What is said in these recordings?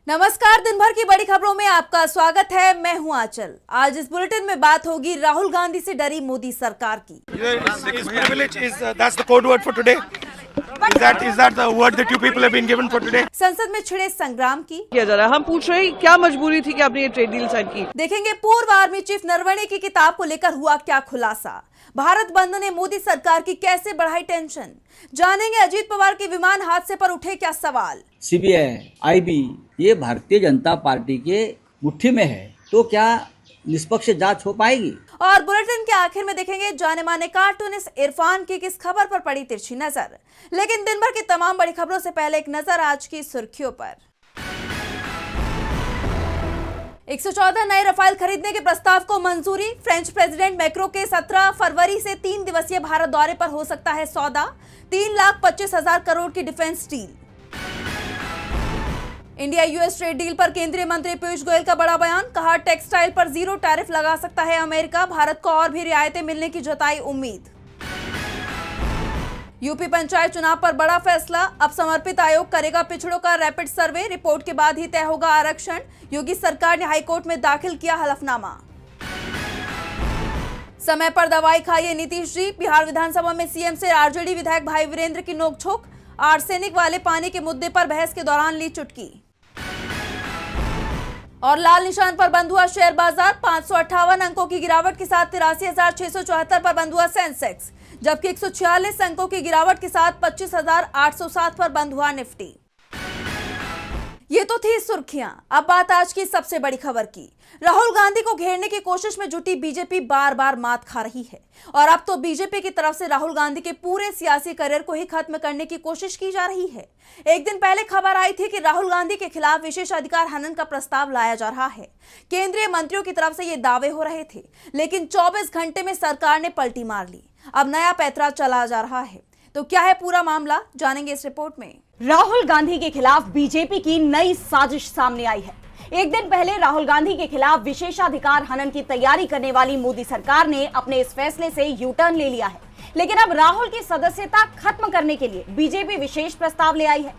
नमस्कार, दिन भर की बड़ी खबरों में आपका स्वागत है। मैं हूं आंचल। आज इस बुलेटिन में बात होगी राहुल गांधी से डरी मोदी सरकार की। संसद में छिड़े संग्राम की किया जा रहा है। हम पूछ रहे हैं क्या मजबूरी थी कि आपने ये ट्रेड डील साइन की। देखेंगे पूर्व आर्मी चीफ नरवणे की किताब को लेकर हुआ क्या खुलासा। भारत बंद ने मोदी सरकार की कैसे बढ़ाई टेंशन। जानेंगे अजीत पवार के विमान हादसे पर उठे क्या सवाल। सीबीआई, आईबी ये भारतीय जनता पार्टी के मुट्ठी में है, तो क्या निष्पक्ष जांच हो पाएगी। और बुलेटिन के आखिर में देखेंगे जाने माने कार्टूनिस्ट इरफान की किस खबर पर पड़ी तिरछी नजर। लेकिन दिन भर की तमाम बड़ी खबरों से पहले एक नजर आज की सुर्खियों पर। 114 नए रफाल खरीदने के प्रस्ताव को मंजूरी। फ्रेंच प्रेसिडेंट मैक्रो के 17 फरवरी से 3 दिवसीय भारत दौरे पर हो सकता है सौदा। 3,25,000 करोड़ की defence deal. India US trade deal पर केंद्रीय मंत्री पीयूष गोयल का बड़ा बयान। कहा टेक्सटाइल पर 0 टैरिफ लगा सकता है अमेरिका। भारत को और भी रियायतें मिलने की जताई उम्मीद। यूपी पंचायत चुनाव पर बड़ा फैसला। अब समर्पित आयोग करेगा पिछड़ों का रैपिड सर्वे। रिपोर्ट के बाद ही तय होगा आरक्षण। योगी सरकार ने हाईकोर्ट में दाखिल किया हलफनामा। समय पर दवाई खाइए नीतीश जी। बिहार विधानसभा में सीएम से आरजेडी विधायक भाई वीरेंद्र की नोकझोंक। आर्सेनिक वाले पानी के मुद्दे पर बहस के दौरान ली चुटकी। और लाल निशान पर बंद हुआ शेयर बाजार। 558 अंकों की गिरावट के साथ 83,674 पर बंद हुआ सेंसेक्स, जबकि 146 अंकों की गिरावट के साथ 25,807 पर बंद हुआ निफ्टी। ये तो थी सुर्खियां। अब बात आज की सबसे बड़ी खबर की। राहुल गांधी को घेरने की कोशिश में जुटी बीजेपी बार बार मात खा रही है और अब तो बीजेपी की तरफ से राहुल गांधी के पूरे सियासी करियर को ही खत्म करने की कोशिश की जा रही है। एक दिन पहले खबर आई थी कि राहुल गांधी के खिलाफ विशेषाधिकार हनन का प्रस्ताव लाया जा रहा है। केंद्रीय मंत्रियों की तरफ से ये दावे हो रहे थे, लेकिन 24 घंटे में सरकार ने पलटी मार ली। अब नया पैंतरा चला जा रहा है। तो क्या है पूरा मामला, जानेंगे इस रिपोर्ट में। राहुल गांधी के खिलाफ बीजेपी की नई साजिश सामने आई है। एक दिन पहले राहुल गांधी के खिलाफ विशेषाधिकार हनन की तैयारी करने वाली मोदी सरकार ने अपने इस फैसले से यू टर्न ले लिया है, लेकिन अब राहुल की सदस्यता खत्म करने के लिए बीजेपी विशेष प्रस्ताव ले आई है।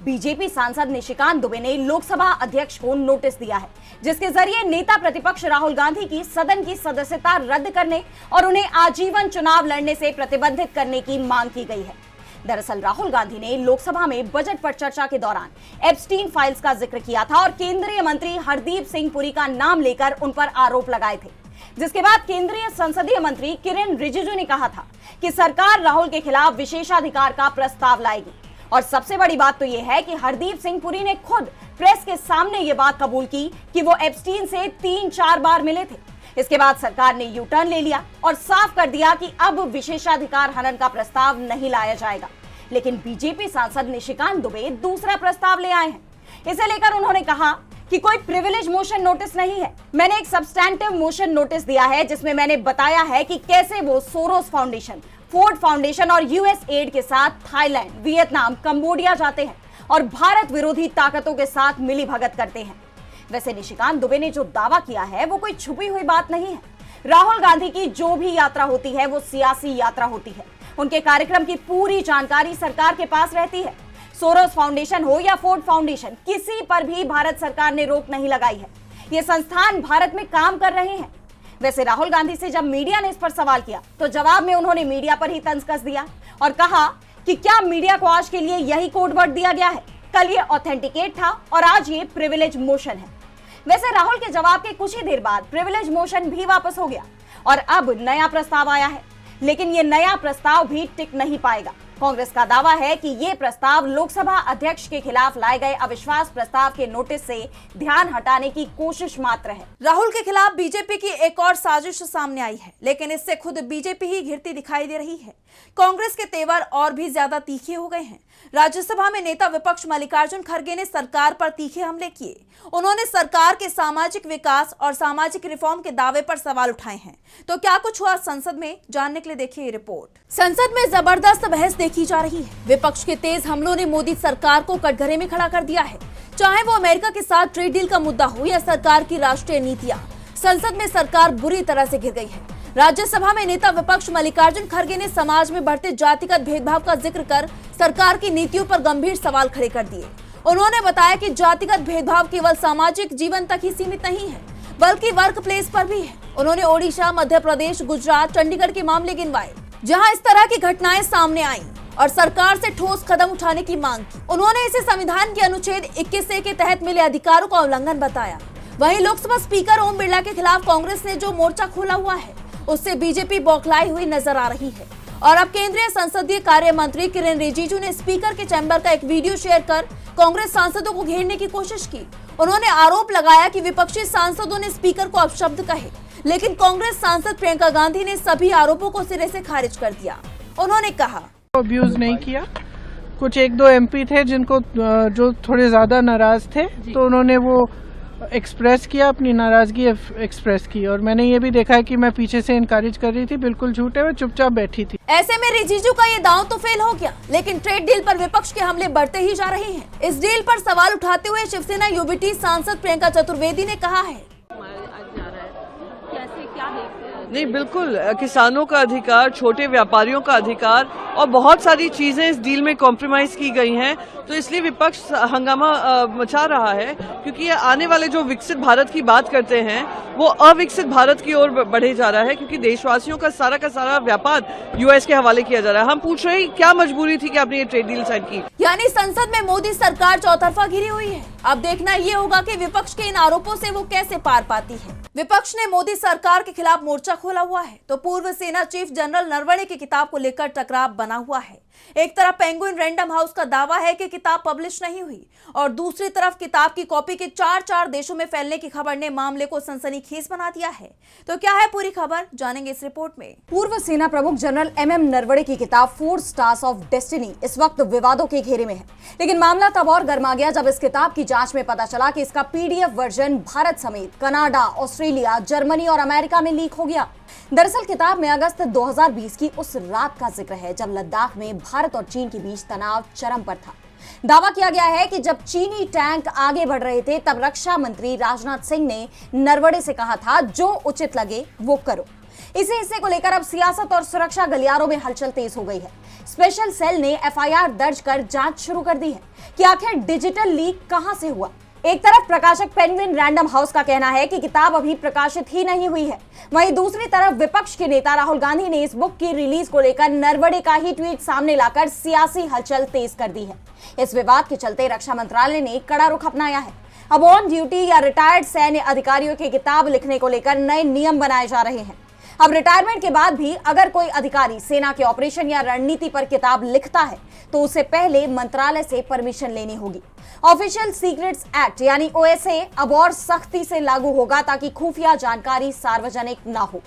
बीजेपी सांसद निशिकांत दुबे ने लोकसभा अध्यक्ष को नोटिस दिया है, जिसके जरिए नेता प्रतिपक्ष राहुल गांधी की सदन की सदस्यता रद्द करने और उन्हें आजीवन चुनाव लड़ने से प्रतिबंधित करने की मांग की गई है। दरअसल राहुल गांधी ने लोकसभा में बजट पर चर्चा के दौरान एप्स्टीन फाइल्स का जिक्र किया था और केंद्रीय मंत्री हरदीप सिंह पुरी का नाम लेकर उन पर आरोप लगाए थे, जिसके बाद केंद्रीय संसदीय मंत्री किरेन रिजिजू ने कहा था कि सरकार राहुल के खिलाफ विशेषाधिकार का प्रस्ताव लाएगी। और सबसे बड़ी बात तो यह है कि हरदीप सिंह पुरी ने खुद प्रेस के सामने ये बात कबूल की कि वो एप्स्टीन से 3-4 बार मिले थे। इसके बाद सरकार ने यू टर्न ले लिया और साफ कर दिया कि अब विशेषाधिकार हनन का प्रस्ताव नहीं लाया जाएगा। लेकिन बीजेपी सांसद निशिकांत दुबे दूसरा प्रस्ताव ले आए हैं। इसे लेकर उन्होंने कहा कि कोई प्रिविलेज मोशन नोटिस नहीं है, मैंने एक सब्सटैंटिव मोशन नोटिस दिया है जिसमें मैंने बताया है कि कैसे वो सोरोस फाउंडेशन, फोर्ड फाउंडेशन और यूएस एड के साथ थाईलैंड, वियतनाम, कंबोडिया जाते हैं और भारत विरोधी ताकतों के साथ मिली भगत करते हैं। वैसे निशिकांत दुबे ने जो दावा किया है वो कोई छुपी हुई बात नहीं है। राहुल गांधी की जो भी यात्रा होती है वो सियासी यात्रा होती है। उनके कार्यक्रम की पूरी जानकारी सरकार के पास रहती है। सोरोस फाउंडेशन हो या फोर्ड फाउंडेशन, किसी पर भी भारत सरकार ने रोक नहीं लगाई है। ये संस्थान भारत में काम कर रहे हैं। वैसे राहुल गांधी से जब मीडिया ने इस पर सवाल किया तो जवाब में उन्होंने मीडिया पर ही तंज कस दिया और कहा कि क्या मीडिया को आज के लिए यही कोड वर्ड दिया गया है? कल ये ऑथेंटिकेट था और आज ये प्रिविलेज मोशन है। वैसे राहुल के जवाब के कुछ ही देर बाद प्रिविलेज मोशन भी वापस हो गया और अब नया प्रस्ताव आया है, लेकिन ये नया प्रस्ताव भी टिक नहीं पाएगा। कांग्रेस का दावा है कि ये प्रस्ताव लोकसभा अध्यक्ष के खिलाफ लाए गए अविश्वास प्रस्ताव के नोटिस से ध्यान हटाने की कोशिश मात्र है। राहुल के खिलाफ बीजेपी की एक और साजिश सामने आई है, लेकिन इससे खुद बीजेपी ही घिरती दिखाई दे रही है। कांग्रेस के तेवर और भी ज्यादा तीखे हो गए हैं। राज्यसभा में नेता विपक्ष मल्लिकार्जुन खड़गे ने सरकार पर तीखे हमले किए। उन्होंने सरकार के सामाजिक विकास और सामाजिक रिफॉर्म के दावे पर सवाल उठाए हैं। तो क्या कुछ हुआ संसद में, जानने के लिए देखिए रिपोर्ट। संसद में जबरदस्त बहस देखी जा रही है। विपक्ष के तेज हमलों ने मोदी सरकार को कटघरे में खड़ा कर दिया है। चाहे वो अमेरिका के साथ ट्रेड डील का मुद्दा हो या सरकार की राष्ट्रीय नीतियां, संसद में सरकार बुरी तरह से घिर गई है। राज्यसभा में नेता विपक्ष मल्लिकार्जुन खड़गे ने समाज में बढ़ते जातिगत भेदभाव का जिक्र कर सरकार की नीतियों पर गंभीर सवाल खड़े कर दिए। उन्होंने बताया कि जातिगत भेदभाव केवल सामाजिक जीवन तक ही सीमित नहीं है, बल्कि वर्क प्लेस पर भी है। उन्होंने ओडिशा, मध्य प्रदेश, गुजरात, चंडीगढ़ के मामले गिनवाए, जहां इस तरह की घटनाएं सामने आईं और सरकार से ठोस कदम उठाने की मांग की। उन्होंने इसे संविधान के अनुच्छेद 21A के तहत मिले अधिकारों का उल्लंघन बताया। वहीं लोकसभा स्पीकर ओम बिरला के खिलाफ कांग्रेस ने जो मोर्चा खोला हुआ है, उससे बीजेपी बौखलाई हुई नजर आ रही है। और अब केंद्रीय संसदीय कार्य मंत्री किरेन रिजिजू ने स्पीकर के चैम्बर का एक वीडियो शेयर कर कांग्रेस सांसदों को घेरने की कोशिश की। उन्होंने आरोप लगाया कि विपक्षी सांसदों ने स्पीकर को अपशब्द कहे, लेकिन कांग्रेस सांसद प्रियंका गांधी ने सभी आरोपों को सिरे से खारिज कर दिया। उन्होंने कहा, अब्यूज नहीं किया। कुछ एक दो एमपी थे जिनको जो थोड़े ज्यादा नाराज थे, तो उन्होंने वो एक्सप्रेस किया, अपनी नाराजगी एक्सप्रेस की, और मैंने ये भी देखा है कि मैं पीछे से इनकरेज कर रही थी, बिल्कुल झूठे हुए चुपचाप बैठी थी। ऐसे में रिजिजू का ये दांव तो फेल हो गया, लेकिन ट्रेड डील पर विपक्ष के हमले बढ़ते ही जा रहे हैं। इस डील पर सवाल उठाते हुए शिवसेना यूबीटी सांसद प्रियंका चतुर्वेदी ने कहा है, नहीं, बिल्कुल किसानों का अधिकार, छोटे व्यापारियों का अधिकार और बहुत सारी चीजें इस डील में कॉम्प्रोमाइज की गई हैं, तो इसलिए विपक्ष हंगामा मचा रहा है, क्योंकि ये आने वाले जो विकसित भारत की बात करते हैं वो अविकसित भारत की ओर बढ़े जा रहा है, क्योंकि देशवासियों का सारा व्यापार यूएस के हवाले किया जा रहा है। हम पूछ रहे हैं क्या मजबूरी थी कि आपने ये ट्रेड डील साइन की। यानी संसद में मोदी सरकार चौतरफा घिरी हुई है। अब देखना ये होगा कि विपक्ष के इन आरोपों से वो कैसे पार पाती है। विपक्ष ने मोदी सरकार के खिलाफ मोर्चा खोला हुआ है, तो पूर्व सेना चीफ जनरल नरवणे की किताब को लेकर टकराव बना हुआ है। एक तरफ पेंगुइन रैंडम हाउस का दावा है कि किताब पब्लिश नहीं हुई, और दूसरी तरफ किताब की कॉपी के 4 देशों में फैलने की खबर ने मामले को सनसनीखेज बना दिया है। तो क्या है पूरी खबर, जानेंगे इस रिपोर्ट में। पूर्व सेना प्रमुख जनरल MM नरवणे की किताब 4 स्टार्स ऑफ डेस्टिनी इस वक्त विवादों के घेरे में है, लेकिन मामला तब और गर्मा गया जब इस किताब की जांच में पता चला कि इसका PDF वर्जन भारत समेत कनाडा, ऑस्ट्रेलिया, जर्मनी और अमेरिका में लीक हो गया। दरअसल किताब में अगस्त 2020 की उस रात का जिक्र है जब लद्दाख में भारत और चीन के बीच तनाव चरम पर था। दावा किया गया है कि जब चीनी टैंक आगे बढ़ रहे थे, तब रक्षा मंत्री राजनाथ सिंह ने नरवणे से कहा था, जो उचित लगे वो करो। इसी हिस्से को लेकर अब सियासत और सुरक्षा गलियारों में हलचल तेज हो गई है। स्पेशल सेल ने FIR दर्ज कर जांच शुरू कर दी है कि आखिर डिजिटल लीक कहां से हुआ। एक तरफ प्रकाशक पेंगुइन रैंडम हाउस का कहना है कि किताब अभी प्रकाशित ही नहीं हुई है, वहीं दूसरी तरफ विपक्ष के नेता राहुल गांधी ने इस बुक की रिलीज को लेकर नरवणे का ही ट्वीट सामने लाकर सियासी हलचल तेज कर दी है। इस विवाद के चलते रक्षा मंत्रालय ने कड़ा रुख अपनाया है। अब ऑन ड्यूटी या रिटायर्ड सैन्य अधिकारियों की किताब लिखने को लेकर नए नियम बनाए जा रहे हैं। अब रिटायरमेंट के बाद भी अगर कोई अधिकारी सेना के ऑपरेशन या रणनीति पर किताब लिखता है, तो उसे पहले मंत्रालय से परमिशन लेनी होगी। ऑफिशियल सीक्रेट्स एक्ट यानी OSA अब और सख्ती से लागू होगा ताकि खुफिया जानकारी सार्वजनिक ना हो।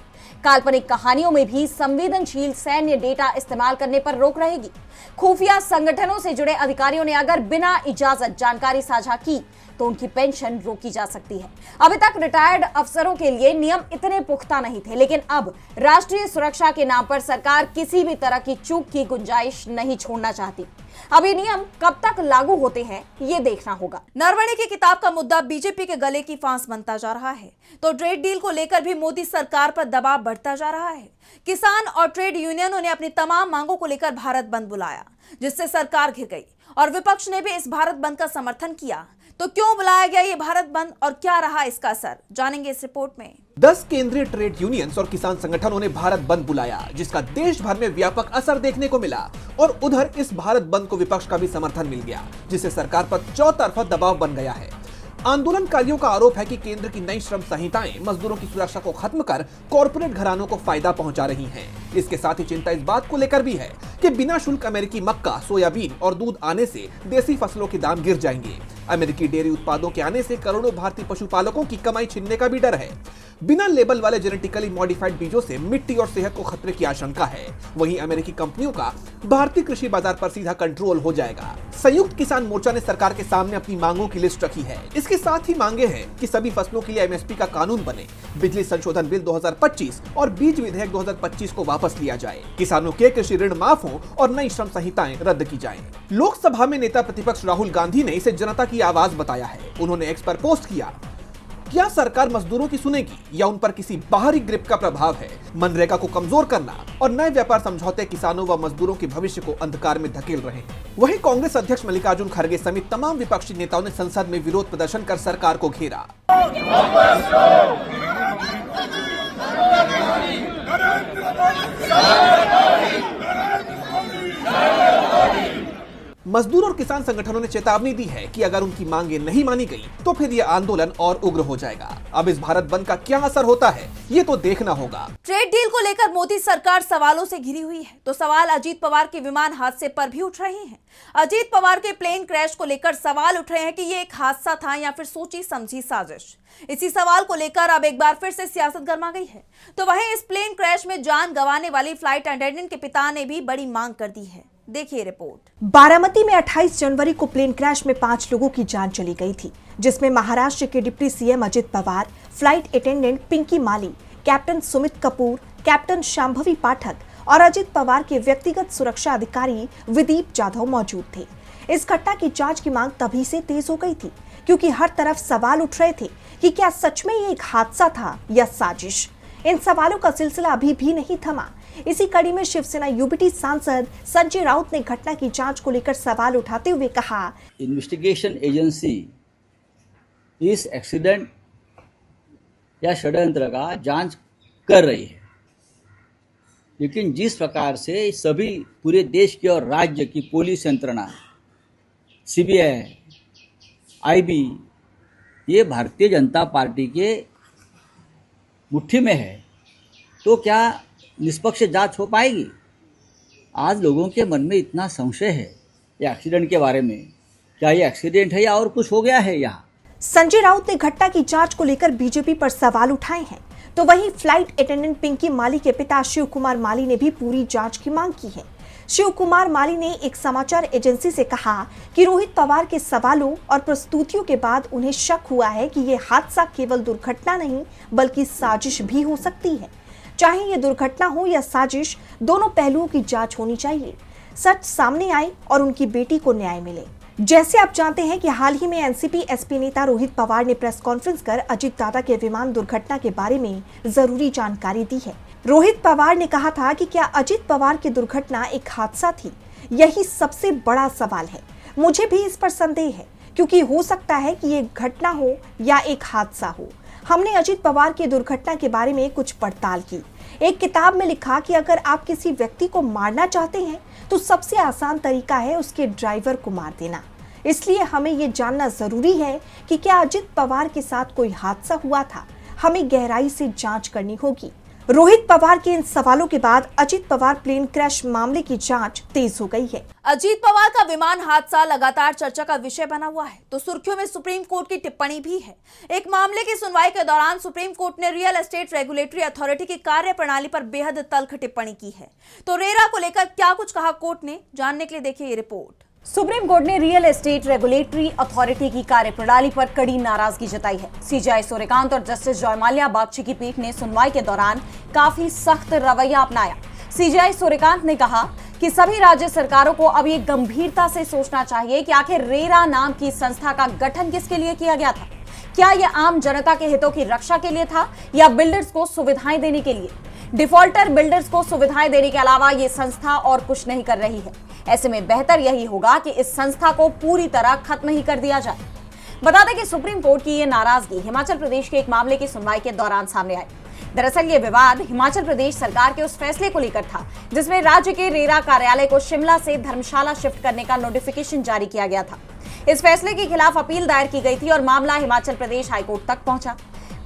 काल्पनिक कहानियों में भी संवेदनशील सैन्य डेटा इस्तेमाल करने पर रोक रहेगी। खुफिया संगठनों से जुड़े अधिकारियों ने अगर बिना इजाजत जानकारी साझा की तो उनकी पेंशन रोकी जा सकती है। अभी तक रिटायर्ड अफसरों के लिए नियम इतने पुख्ता नहीं थे, लेकिन अब राष्ट्रीय सुरक्षा के नाम पर सरकार किसी भी तरह की चूक की गुंजाइश नहीं छोड़ना चाहती। अब ये नियम कब तक लागू होते हैं, ये देखना होगा। नरवणे की किताब का मुद्दा बीजेपी के गले की फांस बनता जा रहा है, तो ट्रेड डील को लेकर भी मोदी सरकार पर दबाव बढ़ता जा रहा है। किसान और ट्रेड यूनियनों ने अपनी तमाम मांगों को लेकर भारत बंद बुलाया, जिससे सरकार घिर गई, और विपक्ष ने भी इस भारत बंद का समर्थन किया। तो क्यों बुलाया गया ये भारत बंद और क्या रहा इसका असर, जानेंगे इस रिपोर्ट में। 10 केंद्रीय ट्रेड यूनियंस और किसान संगठनों ने भारत बंद बुलाया, जिसका देश भर में व्यापक असर देखने को मिला, और उधर इस भारत बंद को विपक्ष का भी समर्थन मिल गया, जिससे सरकार पर चौतरफा दबाव बन गया है। आंदोलनकारियों का आरोप है कि केंद्र की नई श्रम संहिताएं मजदूरों की सुरक्षा को खत्म कर कॉर्पोरेट घरानों को फायदा पहुंचा रही हैं। इसके साथ ही चिंता इस बात को लेकर भी है कि बिना शुल्क अमेरिकी मक्का, सोयाबीन और दूध आने से देसी फसलों के दाम गिर जाएंगे। अमेरिकी डेयरी उत्पादों के आने से करोड़ों भारतीय पशुपालकों की कमाई छिनने का भी डर है। बिना लेबल वाले जेनेटिकली मॉडिफाइड बीजों से मिट्टी और सेहत को खतरे की आशंका है। वहीं अमेरिकी कंपनियों का भारतीय कृषि बाजार पर सीधा कंट्रोल हो जाएगा। संयुक्त किसान मोर्चा ने सरकार के सामने अपनी मांगों की लिस्ट रखी है। इसके साथ ही मांगे हैं कि सभी फसलों के लिए MSP का कानून बने, बिजली संशोधन बिल 2025 और बीज विधेयक 2025 को वापस लिया जाए, किसानों के कृषि ऋण माफ हो और नई श्रम संहिताएं रद्द की जाएं। लोकसभा में नेता प्रतिपक्ष राहुल गांधी ने इसे जनता की आवाज बताया है। उन्होंने एक्स पर पोस्ट किया, क्या सरकार मजदूरों की सुनेगी या उन पर किसी बाहरी ग्रिप का प्रभाव है? मनरेगा को कमजोर करना और नए व्यापार समझौते किसानों व मजदूरों के भविष्य को अंधकार में धकेल रहे हैं। वहीं कांग्रेस अध्यक्ष मल्लिकार्जुन खड़गे समेत तमाम विपक्षी नेताओं ने संसद में विरोध प्रदर्शन कर सरकार को घेरा। मजदूर और किसान संगठनों ने चेतावनी दी है कि अगर उनकी मांगें नहीं मानी गई तो फिर ये आंदोलन और उग्र हो जाएगा। अब इस भारत बंद का क्या असर होता है ये तो देखना होगा। ट्रेड डील को लेकर मोदी सरकार सवालों से घिरी हुई है, तो सवाल अजीत पवार के विमान हादसे पर भी उठ रहे हैं। अजीत पवार के प्लेन क्रैश को लेकर सवाल उठ रहे हैं कि ये एक हादसा था या फिर सोची समझी साजिश। इसी सवाल को लेकर अब एक बार फिर से सियासत गर्मा गई है। तो वहीं इस प्लेन क्रैश में जान गंवाने वाली फ्लाइट अटेंडेंट के पिता ने भी बड़ी मांग कर दी है। देखिए रिपोर्ट। बारामती में 28 जनवरी को प्लेन क्रैश में 5 लोगों की जान चली गई थी, जिसमें महाराष्ट्र के deputy CM Ajit Pawar, flight attendant Pinky Mali, captain Sumit Kapoor, captain Shambhavi Pathak और अजित पवार के व्यक्तिगत सुरक्षा अधिकारी विदीप जाधव मौजूद थे। इस घटना की जांच की मांग तभी से तेज हो गई थी, क्योंकि हर तरफ सवाल उठ रहे थे कि क्या सच में ये एक हादसा था या साजिश। इन सवालों का सिलसिला अभी भी नहीं थमा। इसी कड़ी में शिवसेना यूबीटी सांसद संजय राउत ने घटना की जांच को लेकर सवाल उठाते हुए कहा, इन्वेस्टिगेशन एजेंसी इस एक्सीडेंट या षड्यंत्र का जांच कर रही है, लेकिन जिस प्रकार से सभी पूरे देश की और राज्य की पुलिस यंत्रणा, सीबीआई, आईबी, ये भारतीय जनता पार्टी के मुट्ठी में है, तो क्या निष्पक्ष जांच हो पाएगी? आज लोगों के मन में इतना संशय है ये एक्सीडेंट के बारे में, क्या ये एक्सीडेंट है या और कुछ हो गया है यहाँ? संजय राउत ने घटना की जांच को लेकर बीजेपी पर सवाल उठाए हैं, तो वहीं फ्लाइट अटेंडेंट पिंकी माली के पिता शिव कुमार माली ने भी पूरी जांच की मांग की है। शिव कुमार माली ने एक समाचार एजेंसी से कहा कि रोहित पवार के सवालों और प्रस्तुतियों के बाद उन्हें शक हुआ है कि ये हादसा केवल दुर्घटना नहीं बल्कि साजिश भी हो सकती है। चाहे ये दुर्घटना हो या साजिश, दोनों पहलुओं की जांच होनी चाहिए, सच सामने आए और उनकी बेटी को न्याय मिले। जैसे आप जानते हैं कि हाल ही में एनसीपी एसपी नेता रोहित पवार ने प्रेस कॉन्फ्रेंस कर अजित दादा के विमान दुर्घटना के बारे में जरूरी जानकारी दी है। रोहित पवार ने कहा था कि क्या अजित पवार की दुर्घटना एक हादसा थी? यही सबसे बड़ा सवाल है। मुझे भी इस पर संदेह है, क्योंकि हो सकता है कि ये घटना हो या एक हादसा हो। हमने अजित पवार की दुर्घटना के बारे में कुछ पड़ताल की। एक किताब में लिखा कि अगर आप किसी व्यक्ति को मारना चाहते हैं तो सबसे आसान तरीका है उसके ड्राइवर को मार देना। इसलिए हमें ये जानना जरूरी है कि क्या अजित पवार के साथ कोई हादसा हुआ था। हमें गहराई से जांच करनी होगी। रोहित पवार के इन सवालों के बाद अजित पवार प्लेन क्रैश मामले की जांच तेज हो गई है। अजीत पवार का विमान हादसा लगातार चर्चा का विषय बना हुआ है, तो सुर्खियों में सुप्रीम कोर्ट की टिप्पणी भी है। एक मामले की सुनवाई के दौरान सुप्रीम कोर्ट ने रियल एस्टेट रेगुलेटरी अथॉरिटी की कार्य प्रणाली पर बेहद तल्ख टिप्पणी की है। तो रेरा को लेकर क्या कुछ कहा कोर्ट ने, जानने के लिए देखिए ये रिपोर्ट। सुप्रीम कोर्ट ने रियल एस्टेट रेगुलेटरी अथॉरिटी की कार्यप्रणाली पर कड़ी नाराजगी जताई है। सीजेआई सूर्यकांत और जस्टिस जयमाल्या बागची की पीठ ने सुनवाई के दौरान काफी सख्त रवैया अपनाया। सीजेआई सूर्यकांत ने कहा कि सभी राज्य सरकारों को अब ये गंभीरता से सोचना चाहिए कि आखिर रेरा नाम की संस्था का गठन किसके लिए किया गया था। क्या यह आम जनता के हितों की रक्षा के लिए था या बिल्डर्स को सुविधाएं देने के लिए? डिफॉल्टर बिल्डर्स को सुविधाएं देने के अलावा ये संस्था और कुछ नहीं कर रही है। ऐसे में बेहतर यही होगा कि इस संस्था को पूरी तरह खत्म ही कर दिया जाए। बता दें कि सुप्रीम कोर्ट की ये नाराजगी हिमाचल प्रदेश के एक मामले की सुनवाई के दौरान सामने आई। दरअसल ये विवाद हिमाचल प्रदेश सरकार के उस फैसले को लेकर था जिसमें राज्य के रेरा कार्यालय को शिमला से धर्मशाला शिफ्ट करने का नोटिफिकेशन जारी किया गया था। इस फैसले के खिलाफ अपील दायर की गई थी और मामला हिमाचल प्रदेश हाईकोर्ट तक पहुंचा।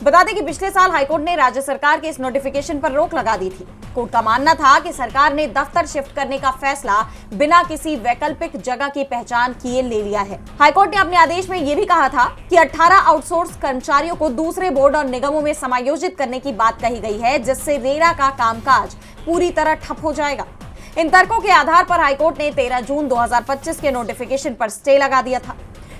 बता दें कि पिछले साल हाईकोर्ट ने राज्य सरकार के इस नोटिफिकेशन पर रोक लगा दी थी। कोर्ट का मानना था कि सरकार ने दफ्तर शिफ्ट करने का फैसला बिना किसी वैकल्पिक जगह की पहचान किए ले लिया है। हाईकोर्ट ने अपने आदेश में यह भी कहा था कि 18 आउटसोर्स कर्मचारियों को दूसरे बोर्ड और निगमों में समायोजित करने की बात कही गई है, जिससे रेरा का कामकाज पूरी तरह ठप हो जाएगा। इन तर्कों के आधार पर हाईकोर्ट ने 13 जून 2025 के नोटिफिकेशन पर स्टे लगा दिया था।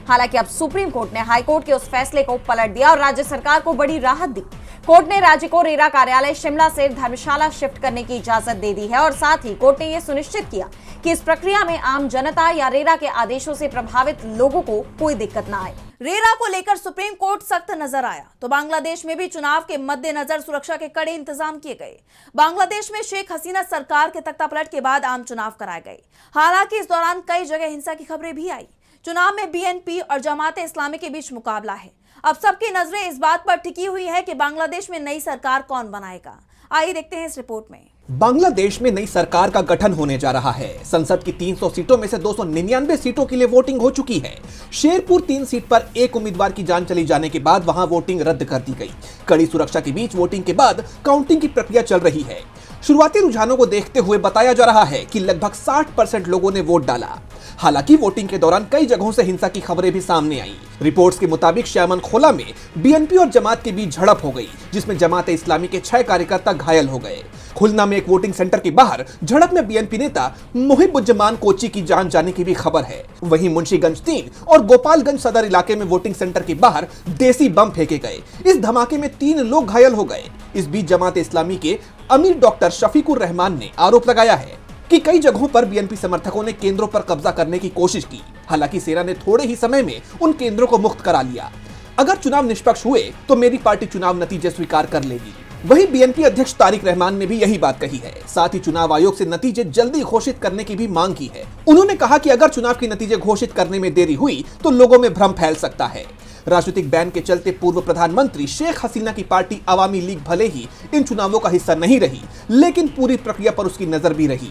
हालांकि अब सुप्रीम कोर्ट ने हाईकोर्ट के उस फैसले को पलट दिया और राज्य सरकार को बड़ी राहत दी। कोर्ट ने राज्य को रेरा कार्यालय शिमला से धर्मशाला शिफ्ट करने की इजाजत दे दी है और साथ ही कोर्ट ने यह सुनिश्चित किया कि इस प्रक्रिया में आम जनता या रेरा के आदेशों से प्रभावित लोगों को कोई दिक्कत न आए। रेरा को लेकर सुप्रीम कोर्ट सख्त नजर आया तो बांग्लादेश में भी चुनाव के मद्देनजर सुरक्षा के कड़े इंतजाम किए गए। बांग्लादेश में शेख हसीना सरकार के तख्तापलट के बाद आम चुनाव कराए गए। हालांकि इस दौरान कई जगह हिंसा की खबरें भी आई। चुनाव में बीएनपी और जमाते इस्लामी के बीच मुकाबला है। अब सबकी नजरें इस बात पर टिकी हुई है कि बांग्लादेश में नई सरकार कौन बनाएगा। आइए देखते हैं इस रिपोर्ट में। बांग्लादेश में नई सरकार का गठन होने जा रहा है। संसद की 300 सीटों में से 299 सीटों के लिए वोटिंग हो चुकी है। शेरपुर 3 सीट पर एक उम्मीदवार की जान चली जाने के बाद वहां वोटिंग रद्द कर दी गई। कड़ी सुरक्षा के बीच वोटिंग के बाद काउंटिंग की प्रक्रिया चल रही है। शुरुआती रुझानों को देखते हुए बताया जा रहा है कि लगभग 60% लोगों ने वोट डाला। हालांकि वोटिंग के दौरान कई जगहों से हिंसा की खबरें भी सामने आई। रिपोर्ट्स के मुताबिक श्यामन खोला में बीएनपी और जमात के बीच झड़प हो गई, जिसमें जमाते इस्लामी के 6 कार्यकर्ता घायल हो गए। खुलना में एक वोटिंग सेंटर के बाहर झड़प में बीएनपी नेता मुहिबुज्जमान कोची की जान जाने की भी खबर है। वहीं मुंशीगंज 3 और गोपालगंज सदर इलाके में वोटिंग सेंटर के बाहर देसी बम फेंके गए। इस धमाके में 3 लोग घायल हो गए। इस बीच जमाते इस्लामी के अमीर डॉक्टर शफीकुर रहमान ने आरोप लगाया है कि कई जगहों पर बीएनपी समर्थकों ने केंद्रों पर कब्जा करने की कोशिश की। हालांकि सेना ने थोड़े ही समय में उन केंद्रों को मुक्त करा लिया। अगर चुनाव निष्पक्ष हुए तो मेरी पार्टी चुनाव नतीजे स्वीकार कर लेगी। वहीं बीएनपी अध्यक्ष तारिक रहमान ने भी यही बात कही है। साथ ही चुनाव आयोग से नतीजे जल्दी घोषित करने की भी मांग की है। उन्होंने कहा कि अगर चुनाव के नतीजे घोषित करने में देरी हुई तो लोगों में भ्रम फैल सकता है। राजनीतिक बैन के चलते पूर्व प्रधानमंत्री शेख हसीना की पार्टी अवामी लीग भले ही इन चुनावों का हिस्सा नहीं रही, लेकिन पूरी प्रक्रिया पर उसकी नजर भी रही।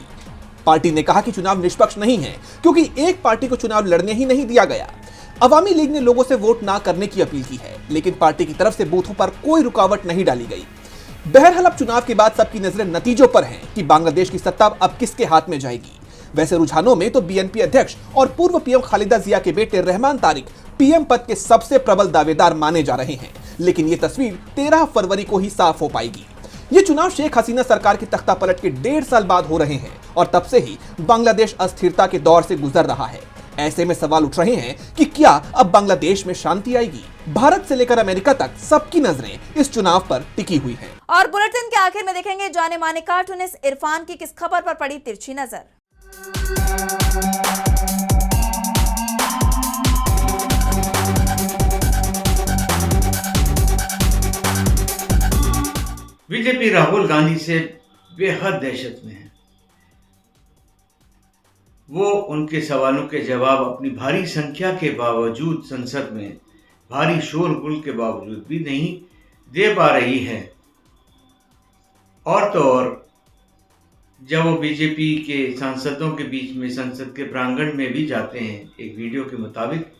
पार्टी ने कहा कि चुनाव निष्पक्ष नहीं है क्योंकि एक पार्टी को चुनाव लड़ने ही नहीं दिया गया। अवामी लीग ने लोगों से वोट ना करने की अपील की है, लेकिन पार्टी की तरफ से बूथों पर कोई रुकावट नहीं डाली गई। बहरहाल अब चुनाव के बाद सबकी नजरें नतीजों पर हैं कि बांग्लादेश की सत्ता अब किसके हाथ में जाएगी। वैसे रुझानों में तो बीएनपी अध्यक्ष और पूर्व पीएम खालिदा जिया के बेटे रहमान तारिक पीएम पद के सबसे प्रबल दावेदार माने जा रहे हैं, लेकिन ये तस्वीर 13 फरवरी को ही साफ हो पाएगी। ये चुनाव शेख हसीना सरकार की तख्तापलट के 1.5 साल बाद हो रहे हैं और तब से ही बांग्लादेश अस्थिरता के दौर से गुजर रहा है। ऐसे में सवाल उठ रहे हैं कि क्या अब बांग्लादेश में शांति आएगी। भारत से लेकर अमेरिका तक सबकी नजरें इस चुनाव पर टिकी हुई हैं। और बुलेटिन के आखिर में देखेंगे जाने माने कार्टूनिस्ट इरफान की किस खबर पर पड़ी तिरछी नजर। बीजेपी राहुल गांधी से बेहद दहशत में है। वो उनके सवालों के जवाब अपनी भारी संख्या के बावजूद संसद में भारी शोरगुल के बावजूद भी नहीं दे पा रही है। और तो और जब वो बीजेपी के सांसदों के बीच में संसद के प्रांगण में भी जाते हैं, एक वीडियो के मुताबिक,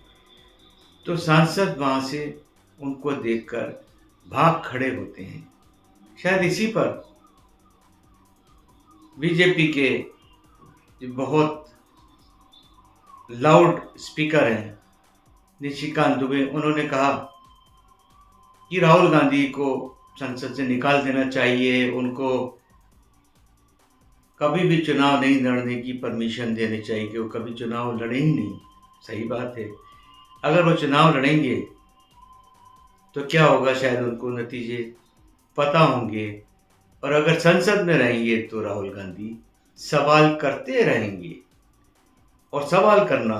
तो सांसद वहाँ से उनको देखकर भाग खड़े होते हैं। शायद इसी पर बीजेपी के बहुत लाउड स्पीकर हैं निशिकांत दुबे, उन्होंने कहा कि राहुल गांधी को संसद से निकाल देना चाहिए, उनको कभी भी चुनाव नहीं लड़ने की परमिशन देनी चाहिए कि वो कभी चुनाव लड़े ही नहीं। सही बात है, अगर वो चुनाव लड़ेंगे तो क्या होगा, शायद उनको नतीजे पता होंगे। और अगर संसद में रहेंगे तो राहुल गांधी सवाल करते रहेंगे, और सवाल करना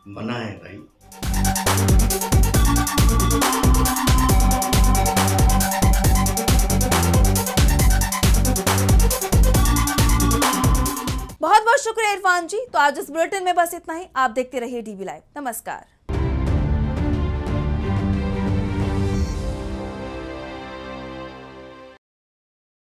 मना है भाई। बहुत बहुत शुक्रिया इरफान जी। तो आज इस बुलेटिन में बस इतना ही। आप देखते रहिए डीबी लाइव। नमस्कार।